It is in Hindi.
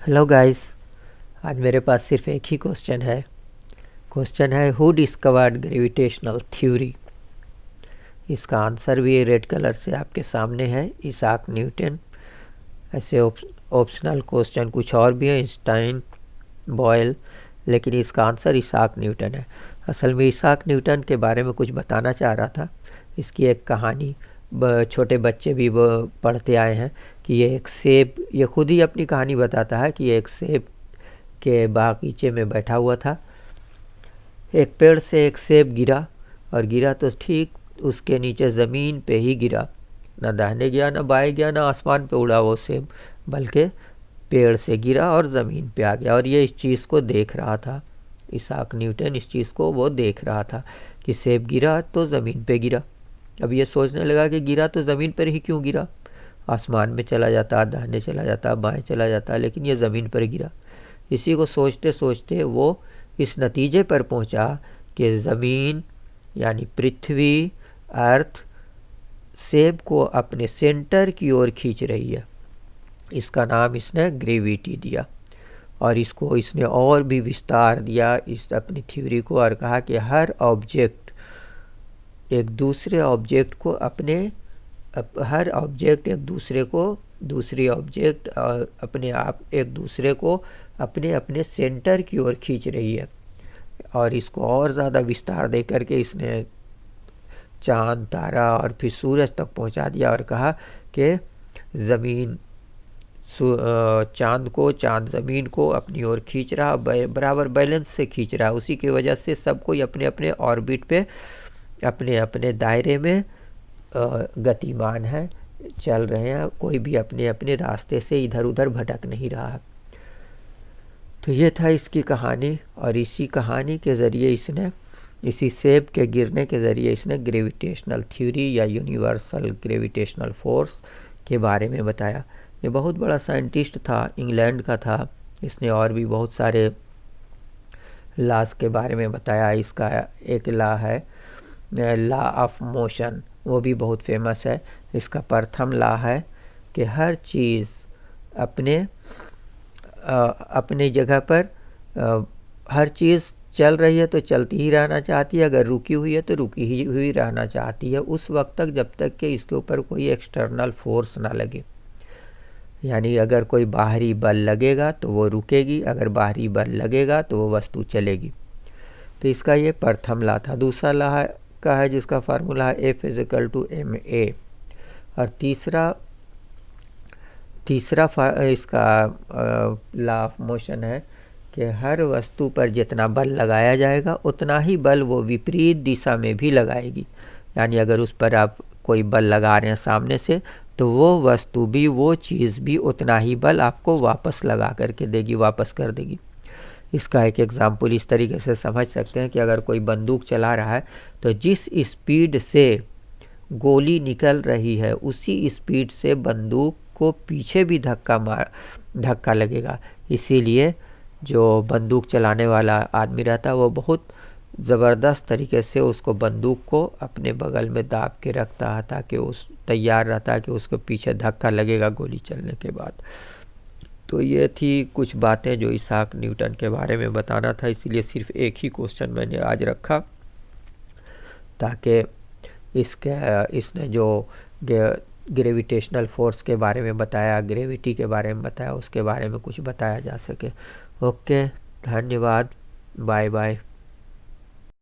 Hello guys. आज मेरे पास सिर्फ एक ही क्वेश्चन है हु डिस्कवर्ड ग्रेविटेशनल थ्योरी। इसका आंसर भी रेड कलर से आपके सामने है, इसाक न्यूटन। ऐसे ऑप्शनल क्वेश्चन कुछ और भी हैं, आइंस्टाइन, बॉयल, लेकिन इसका आंसर इसाक न्यूटन है। असल में इसाक न्यूटन के बारे में कुछ बताना चाह रहा था। इसकी एक कहानी छोटे बच्चे भी वो पढ़ते आए हैं कि ये एक सेब, ये खुद ही अपनी कहानी बताता है कि ये एक सेब के बागीचे में बैठा हुआ था। एक पेड़ से एक सेब गिरा और गिरा तो ठीक उसके नीचे ज़मीन पे ही गिरा, ना दाहिने गया ना बाएं गया ना आसमान पे उड़ा वो सेब, बल्कि पेड़ से गिरा और ज़मीन पे आ गया। और ये इस चीज़ को देख रहा था, इसाक न्यूटन इस चीज़ को वो देख रहा था कि सेब गिरा तो ज़मीन पे गिरा। अब ये सोचने लगा कि गिरा तो ज़मीन पर ही क्यों गिरा, आसमान में चला जाता, दाहिने चला जाता, बाएं चला जाता, लेकिन ये ज़मीन पर गिरा। इसी को सोचते सोचते वो इस नतीजे पर पहुंचा कि ज़मीन यानी पृथ्वी, अर्थ सेब को अपने सेंटर की ओर खींच रही है। इसका नाम इसने ग्रेविटी दिया और इसको इसने और भी विस्तार दिया इस अपनी थ्योरी को और कहा कि हर ऑब्जेक्ट एक दूसरे ऑब्जेक्ट को हर ऑब्जेक्ट एक दूसरे को दूसरी ऑब्जेक्ट अपने आप एक दूसरे को अपने अपने सेंटर की ओर खींच रही है। और इसको और ज़्यादा विस्तार दे करके इसने चांद, तारा और फिर सूरज तक पहुंचा दिया और कहा कि ज़मीन चांद ज़मीन को अपनी ओर खींच रहा, बराबर बैलेंस से खींच रहा। उसी की वजह से सब कोई अपने अपने ऑर्बिट पे अपने अपने दायरे में गतिमान है, चल रहे हैं, कोई भी अपने अपने रास्ते से इधर उधर भटक नहीं रहा है। तो ये था इसकी कहानी और इसी कहानी के ज़रिए इसने इसी सेब के गिरने के ज़रिए इसने ग्रेविटेशनल थ्योरी या यूनिवर्सल ग्रेविटेशनल फोर्स के बारे में बताया। ये बहुत बड़ा साइंटिस्ट था, इंग्लैंड का था। इसने और भी बहुत सारे लॉज के बारे में बताया। इसका एक लॉ है लॉ ऑफ मोशन, वो भी बहुत फेमस है। इसका प्रथम लॉ है कि हर चीज़ अपने जगह पर हर चीज़ चल रही है तो चलती ही रहना चाहती है, अगर रुकी हुई है तो रुकी ही हुई रहना चाहती है उस वक्त तक जब तक कि इसके ऊपर कोई एक्सटर्नल फोर्स ना लगे। यानी अगर कोई बाहरी बल लगेगा तो वो रुकेगी, अगर बाहरी बल लगेगा तो वो वस्तु चलेगी। तो इसका ये प्रथम लॉ था। दूसरा लॉ का है जिसका फार्मूला है F = ma। और तीसरा इसका लॉ ऑफ मोशन है कि हर वस्तु पर जितना बल लगाया जाएगा उतना ही बल वो विपरीत दिशा में भी लगाएगी। यानी अगर उस पर आप कोई बल लगा रहे हैं सामने से तो वो वस्तु भी, वो चीज़ भी उतना ही बल आपको वापस लगा करके देगी, वापस कर देगी। इसका एक एग्जाम्पल इस तरीके से समझ सकते हैं कि अगर कोई बंदूक चला रहा है तो जिस स्पीड से गोली निकल रही है उसी स्पीड से बंदूक को पीछे भी धक्का लगेगा। इसीलिए जो बंदूक चलाने वाला आदमी रहता है वो बहुत ज़बरदस्त तरीके से उसको बंदूक को अपने बगल में दाब के रखता है ताकि उस तैयार रहता है कि उसको पीछे धक्का लगेगा गोली चलने के बाद। तो ये थी कुछ बातें जो इसाक न्यूटन के बारे में बताना था, इसीलिए सिर्फ एक ही क्वेश्चन मैंने आज रखा ताकि इसने जो ग्रेविटेशनल फोर्स के बारे में बताया, ग्रेविटी के बारे में बताया, उसके बारे में कुछ बताया जा सके। ओके, धन्यवाद, बाय बाय।